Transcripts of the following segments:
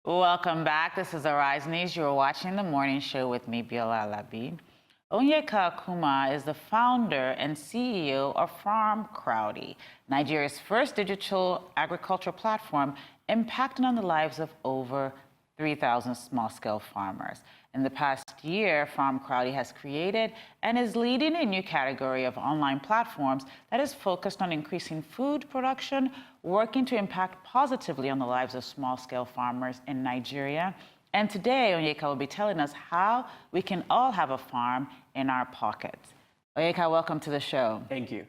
Welcome back. This is Arise News. You're watching the morning show with me, Biola Labi. Onyeka Akuma is the founder and CEO of Crowdy, Nigeria's first digital agriculture platform impacting on the lives of over 3,000 small-scale farmers. In the past year, Crowdy has created and is leading a new category of online platforms that is focused on increasing food production, working to impact positively on the lives of small-scale farmers in Nigeria. And today, Onyeka will be telling us how we can all have a farm in our pockets. Onyeka, welcome to the show. Thank you.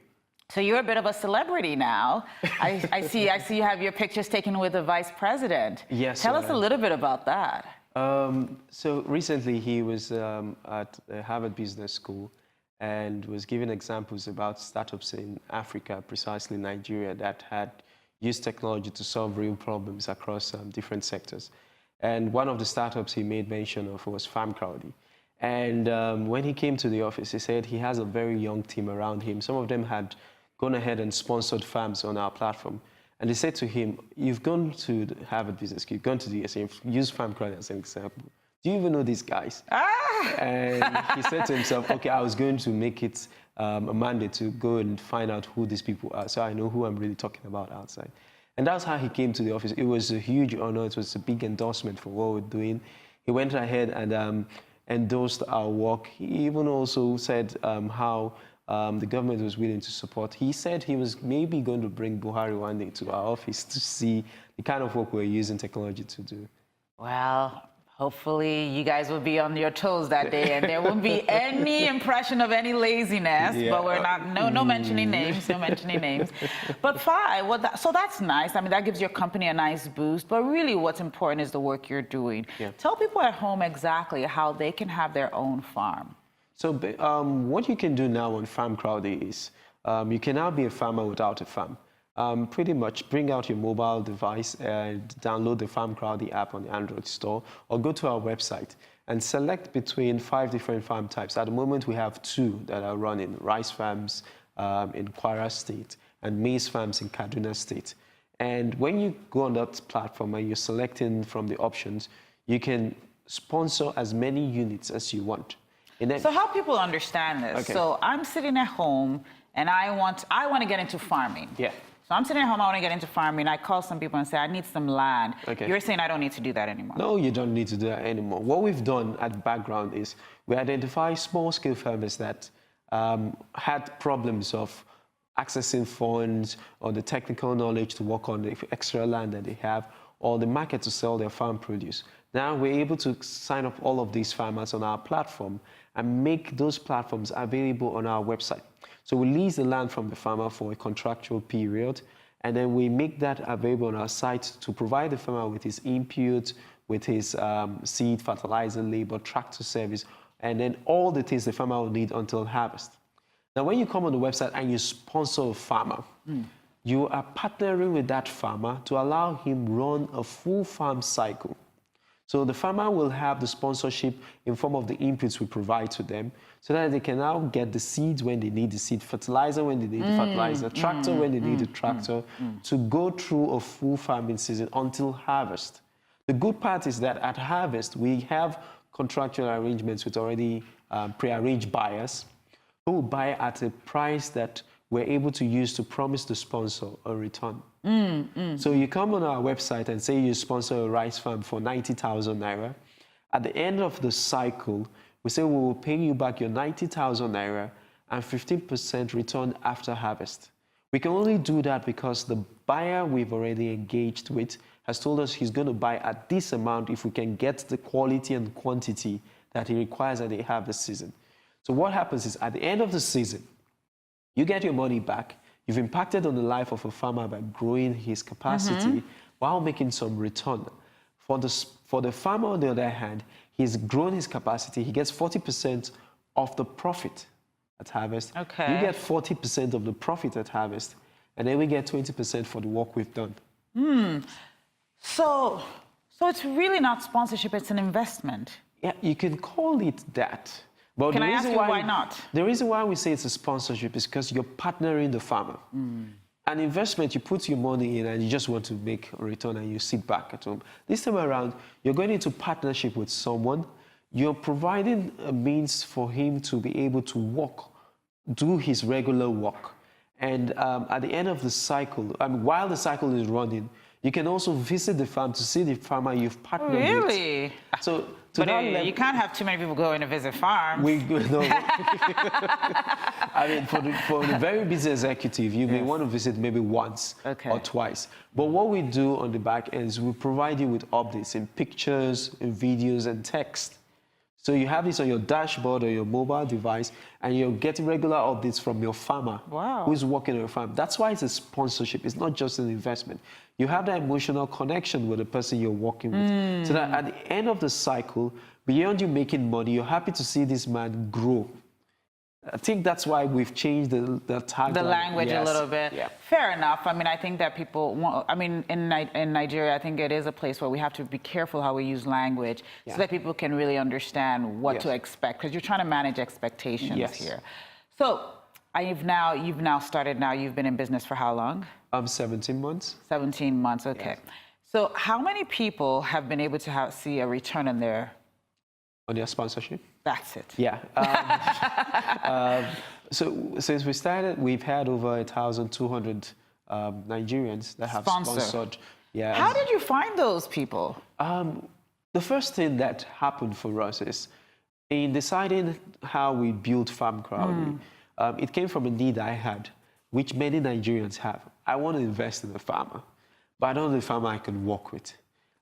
So you're a bit of a celebrity now. I see you have your pictures taken with the vice president. Yes. Tell us a little bit about that. So recently he was at Harvard Business School and was giving examples about startups in Africa, precisely Nigeria, that had used technology to solve real problems across different sectors. And one of the startups he made mention of was Crowdy. And when he came to the office, he said he has a very young team around him. Some of them had gone ahead and sponsored farms on our platform. And they said to him, you've gone to the Harvard Business School, you've gone to the USA, you've used Crowdy as an example. Do you even know these guys? And he said to himself, okay, I was going to make it a mandate to go and find out who these people are so I know who I'm really talking about outside. And that's how he came to the office. It was a huge honor. It was a big endorsement for what we're doing. He went ahead and endorsed our work. He even also said how the government was willing to support. He said he was maybe going to bring Buhari one day to our office to see the kind of work we're using technology to do. Well, hopefully you guys will be on your toes that day and there won't be any impression of any laziness, but we're not, no mentioning names, no mentioning names. But fine, so that's nice. I mean, that gives your company a nice boost, but really what's important is the work you're doing. Yeah. Tell people at home exactly how they can have their own farm. So what you can do now on Crowdy is you can now be a farmer without a farm. Pretty much bring out your mobile device and download the Crowdy app on the Android store or go to our website and select between 5 different farm types. At the moment, we have 2 that are running, rice farms in Kwara State and maize farms in Kaduna State. And when you go on that platform and you're selecting from the options, you can sponsor as many units as you want. So help people understand this. Okay. So I'm sitting at home and I want to get into farming. Yeah. So I'm sitting at home, I want to get into farming. I call some people and say, I need some land. Okay. You're saying I don't need to do that anymore. No, you don't need to do that anymore. What we've done at the background is we identify small-scale farmers that had problems of accessing funds or the technical knowledge to work on the extra land that they have or the market to sell their farm produce. Now we're able to sign up all of these farmers on our platform and make those platforms available on our website. So we lease the land from the farmer for a contractual period, and then we make that available on our site to provide the farmer with his input, with his seed, fertilizer, labor, tractor service, and then all the things the farmer will need until harvest. Now, when you come on the website and you sponsor a farmer, you are partnering with that farmer to allow him run a full farm cycle. So the farmer will have the sponsorship in form of the inputs we provide to them so that they can now get the seeds when they need the seed, fertilizer when they need the fertilizer, tractor when they need the tractor, to go through a full farming season until harvest. The good part is that at harvest, we have contractual arrangements with already pre-arranged buyers who will buy at a price that we're able to use to promise the sponsor a return. So you come on our website and say you sponsor a rice farm for 90,000 naira. At the end of the cycle, we say we will pay you back your 90,000 naira and 15% return after harvest. We can only do that because the buyer we've already engaged with has told us he's going to buy at this amount if we can get the quality and quantity that he requires at the harvest season. So what happens is at the end of the season, you get your money back. You've impacted on the life of a farmer by growing his capacity while making some return. For the farmer, on the other hand, he's grown his capacity. He gets 40% of the profit at harvest. Okay. You get 40% of the profit at harvest, and then we get 20% for the work we've done. So it's really not sponsorship, it's an investment. Yeah, you can call it that. But Can I ask you why not? The reason why we say it's a sponsorship is because you're partnering the farmer. an investment, you put your money in and you just want to make a return and you sit back at home. This time around, you're going into partnership with someone. You're providing a means for him to be able to work, do his regular work. And at the end of the cycle, while the cycle is running, you can also visit the farm to see the farmer you've partnered with. Really? So But you can't have too many people going to visit farms. No. I mean, for the very busy executive, you may want to visit maybe once or twice. But what we do on the back end is we provide you with updates in pictures, in videos, and text. So you have this on your dashboard or your mobile device, and you're getting regular updates from your farmer who's working on your farm. That's why it's a sponsorship. It's not just an investment. You have that emotional connection with the person you're working with. So that at the end of the cycle, beyond you making money, you're happy to see this man grow. I think that's why we've changed the tagline. The language a little bit. Yeah. Fair enough. I mean, I think that people want, I mean, in Nigeria, I think it is a place where we have to be careful how we use language so that people can really understand what to expect, because you're trying to manage expectations here. So you've now started, you've been in business for how long? 17 months. 17 months, okay. Yes. So how many people have been able to see a return on their sponsorship? That's it. Yeah. So since we started, we've had over 1,200 Nigerians that have sponsored. Yeah. How did you find those people? The first thing that happened for us is in deciding how we built Farm Crowdy, it came from a need I had, which many Nigerians have. I want to invest in a farmer, but I don't know the farmer I can work with.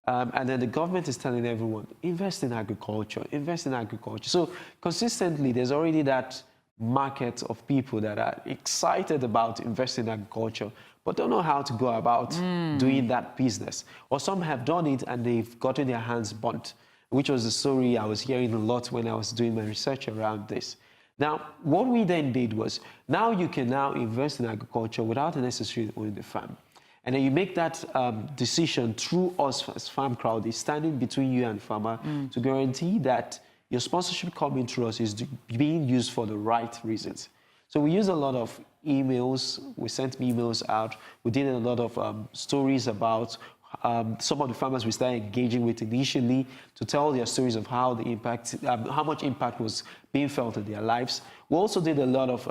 And then the government is telling everyone, invest in agriculture, invest in agriculture. So consistently, there's already that market of people that are excited about investing in agriculture, but don't know how to go about doing that business. Or some have done it and they've gotten their hands burnt, which was the story I was hearing a lot when I was doing my research around this. Now, what we then did was, now you can now invest in agriculture without necessarily owning the farm. And then you make that decision through us as Farm Crowdy, standing between you and farmer to guarantee that your sponsorship coming through us is being used for the right reasons. So we use a lot of emails. We sent emails out. We did a lot of stories about some of the farmers we started engaging with initially to tell their stories of how the impact, how much impact was being felt in their lives. We also did a lot of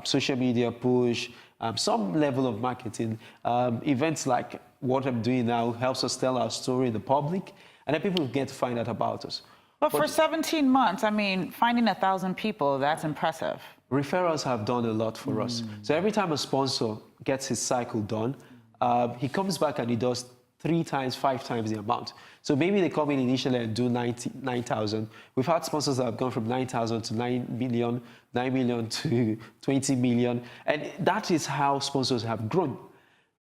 social media push, some level of marketing. Events like what I'm doing now helps us tell our story in the public, and then people get to find out about us. But for 17 months, I mean, finding 1,000 people, that's impressive. Referrals have done a lot for us. So every time a sponsor gets his cycle done, he comes back and he does 3 times, 5 times the amount. So maybe they come in initially and do 9,000. We've had sponsors that have gone from 9,000 to 9 million, 9 million to 20 million. And that is how sponsors have grown.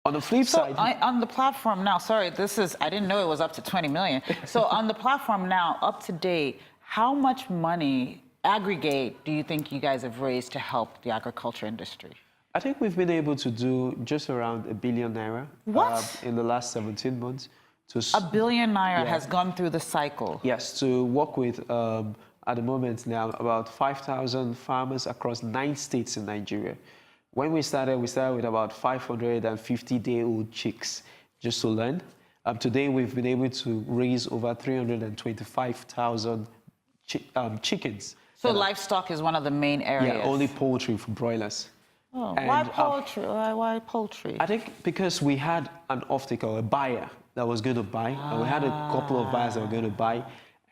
On the flip side... on the platform now, sorry, I didn't know it was up to 20 million. So on the platform now, up to date, how much money, aggregate, do you think you guys have raised to help the agriculture industry? I think we've been able to do just around ₦1 billion in the last 17 months. ₦1 billion has gone through the cycle. Yes, to work with, at the moment now, about 5,000 farmers across 9 states in Nigeria. When we started with about 550-day-old chicks just to learn. Today, we've been able to raise over 325,000 chickens. So livestock is one of the main areas? Yeah, only poultry for broilers. Oh, why poultry? Why poultry? I think because we had an off-taker, a buyer that was going to buy, and we had a couple of buyers that were going to buy.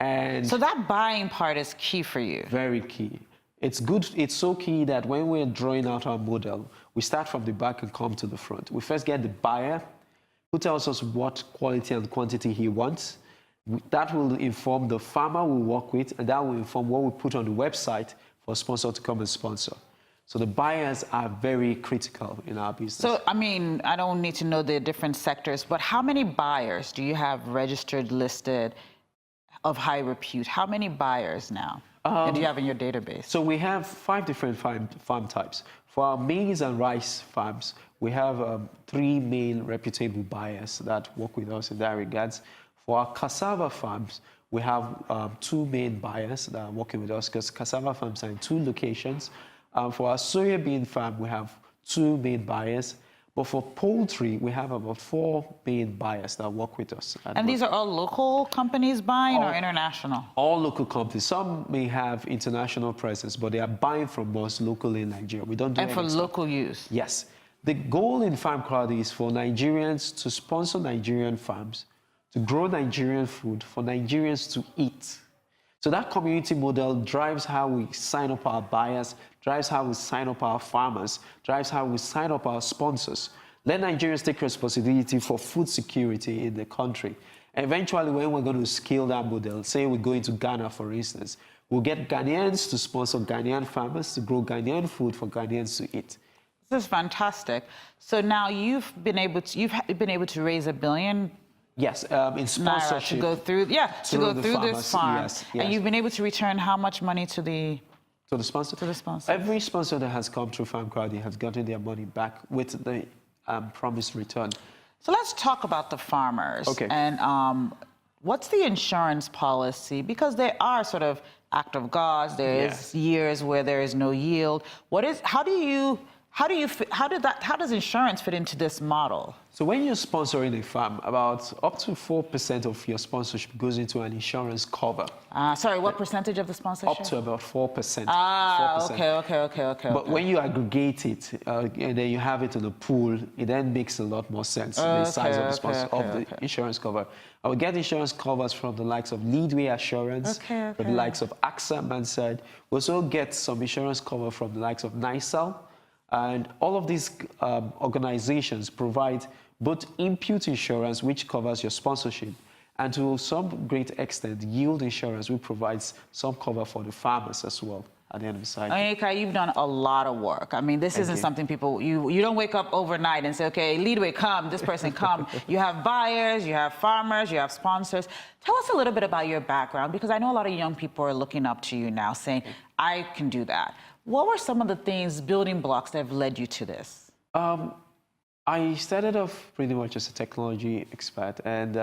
And so that buying part is key for you? Very key. It's good. It's so key that when we're drawing out our model, we start from the back and come to the front. We first get the buyer who tells us what quality and quantity he wants. That will inform the farmer we work with, and that will inform what we put on the website for a sponsor to come and sponsor. So the buyers are very critical in our business. So, I mean, I don't need to know the different sectors, but how many buyers do you have registered, listed, of high repute? How many buyers now do you have in your database? So we have 5 different farm types. For our maize and rice farms, we have 3 main reputable buyers that work with us in that regards. For our cassava farms, we have 2 main buyers that are working with us because cassava farms are in 2 locations. For our soybean farm, we have 2 main buyers. But for poultry, we have about 4 main buyers that work with us. And these are all local companies buying or international? All local companies. Some may have international presence, but they are buying from us locally in Nigeria. We don't do And for local use? Yes. The goal in Farm Crowdy is for Nigerians to sponsor Nigerian farms, to grow Nigerian food, for Nigerians to eat. So that community model drives how we sign up our buyers, drives how we sign up our farmers, drives how we sign up our sponsors. Let Nigerians take responsibility for food security in the country. And eventually, when we're going to scale that model, say we go into Ghana, for instance, we'll get Ghanaians to sponsor Ghanaian farmers to grow Ghanaian food for Ghanaians to eat. This is fantastic. So now you've been able to raise $1 billion. Yes, in sponsorship. To go through, this farm. Yes. And you've been able to return how much money to the sponsor? To the sponsor. Every sponsor that has come through Farm Crowdy has gotten their money back with the promised return. So let's talk about the farmers. Okay. And what's the insurance policy? Because there are sort of act of gods. There is years where there is no yield. How does insurance fit into this model? So when you're sponsoring a farm, about up to 4% of your sponsorship goes into an insurance cover. Sorry, what percentage of the sponsorship? Up to about 4%. 4%. Okay. But when you aggregate it and then you have it in a pool, it then makes a lot more sense. The size of the sponsor of the insurance cover. I will get insurance covers from the likes of Leadway Assurance, from the likes of AXA Mansard. We also get some insurance cover from the likes of NISAL. And all of these organizations provide both input insurance, which covers your sponsorship, and to some great extent, yield insurance, which provides some cover for the farmers as well at the end of the cycle. Onyeka, you've done a lot of work. I mean, this isn't something people, you don't wake up overnight and say, okay, Leadway, come, this person, come. You have buyers, you have farmers, you have sponsors. Tell us a little bit about your background, because I know a lot of young people are looking up to you now saying, I can do that. What were some of the things, building blocks that have led you to this? I started off pretty much as a technology expert and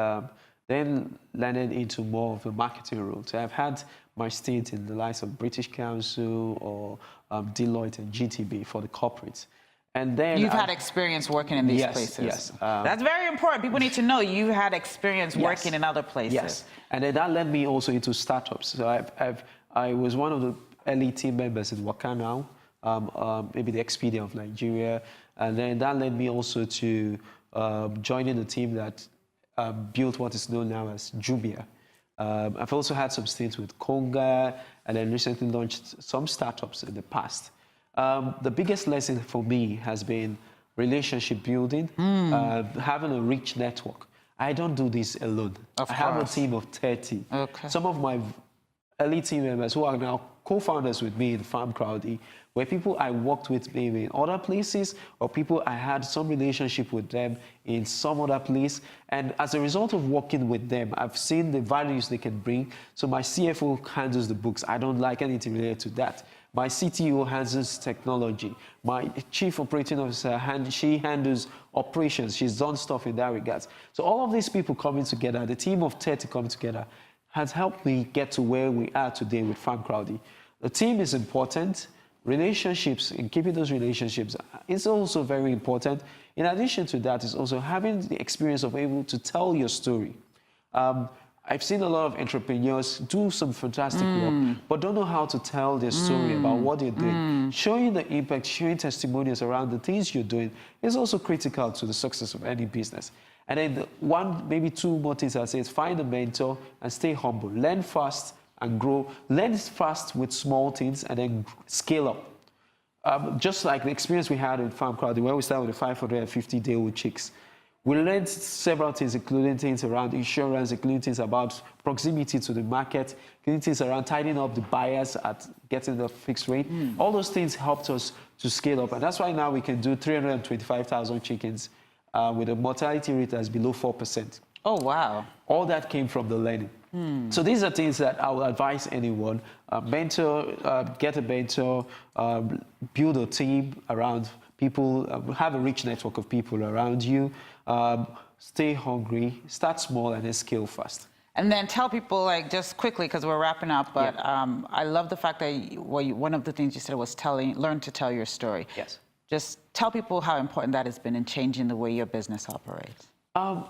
then landed into more of a marketing role. So I've had my stint in the likes of British Council or Deloitte and GTB for the corporates. And then you've had experience working in these places. Yes. That's very important. People need to know you had experience working in other places. Yes, and then that led me also into startups. So I was one of the early team members in Wakana, maybe the Expedia of Nigeria. And then that led me also to joining the team that built what is known now as Jubia. I've also had some stints with Konga, and then recently launched some startups in the past. The biggest lesson for me has been relationship building, having a rich network. I don't do this alone. I have a team of 30. Okay. Some of my early team members who are now co-founders with me in Farm Crowdy were people I worked with maybe in other places, or people I had some relationship with them in some other place. And as a result of working with them, I've seen the values they can bring. So my CFO handles the books. I don't like anything related to that. My CTO handles technology. My chief operating officer, she handles operations. She's done stuff in that regard. So all of these people coming together, the team of 30 coming together, has helped me get to where we are today with Farm Crowdy. The team is important. Relationships, and keeping those relationships is also very important. In addition to that, is also having the experience of able to tell your story. I've seen a lot of entrepreneurs do some fantastic work, but don't know how to tell their story about what they're doing. Showing the impact, showing testimonials around the things you're doing is also critical to the success of any business. And then one, maybe two more things I'll say is find a mentor and stay humble. Learn fast and grow. Learn fast with small things and then scale up. Just like the experience we had in Farm Crowdy, where we started with the 550-day-old chicks. We learned several things, including things around insurance, including things about proximity to the market, including things around tidying up the buyers at getting the fixed rate. All those things helped us to scale up. And that's why now we can do 325,000 chickens with a mortality rate that's below 4%. Oh, wow. All that came from the learning. So these are things that I would advise anyone. Mentor, get a mentor, build a team around people, have a rich network of people around you, stay hungry, start small, and then scale fast. And then tell people, like, just quickly, because we're wrapping up, but I love the fact that one of the things you said was learn to tell your story. Yes. just tell people how important that has been in changing the way your business operates.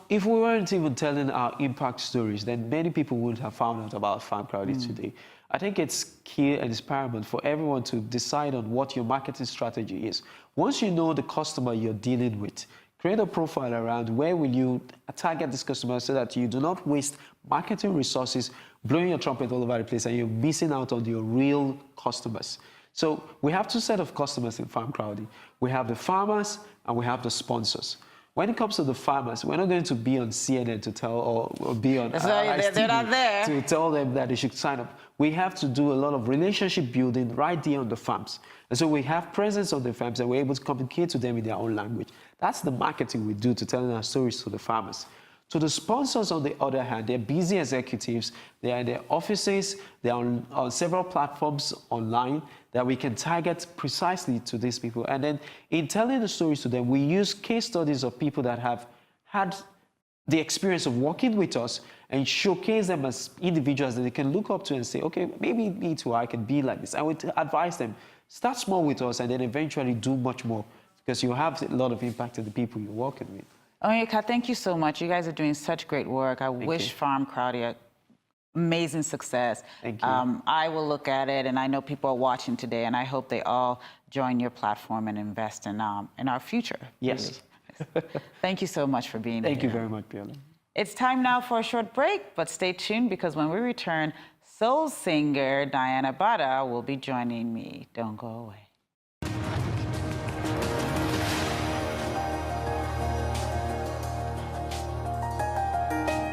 If we weren't even telling our impact stories, then many people wouldn't have found out about Crowdy today. I think it's key and it's paramount for everyone to decide on what your marketing strategy is. Once you know the customer you're dealing with, create a profile around where will you target this customer so that you do not waste marketing resources, blowing your trumpet all over the place, and you're missing out on your real customers. So we have two sets of customers in Crowdy. We have the farmers and we have the sponsors. When it comes to the farmers, we're not going to be on CNN to tell or be on they're not there. to tell them that they should sign up. We have to do a lot of relationship building right there on the farms. And so we have presence on the farms and we're able to communicate to them in their own language. That's the marketing we do to telling our stories to the farmers. To the sponsors, on the other hand, they're busy executives. They are in their offices. They're on several platforms online that we can target precisely to these people. And then in telling the stories to them, we use case studies of people that have had the experience of working with us and showcase them as individuals that they can look up to and say, okay, maybe me too, I can be like this. I would advise them, start small with us and then eventually do much more because you have a lot of impact on the people you're working with. Onyeka, thank you so much. You guys are doing such great work. I wish Crowdy amazing success. Thank you. I will look at it, and I know people are watching today, and I hope they all join your platform and invest in our future. Yes. Really. Thank you so much for being here. Thank you very much, Biola. It's time now for a short break, but stay tuned because when we return, soul singer Diana Bada will be joining me. Don't go away.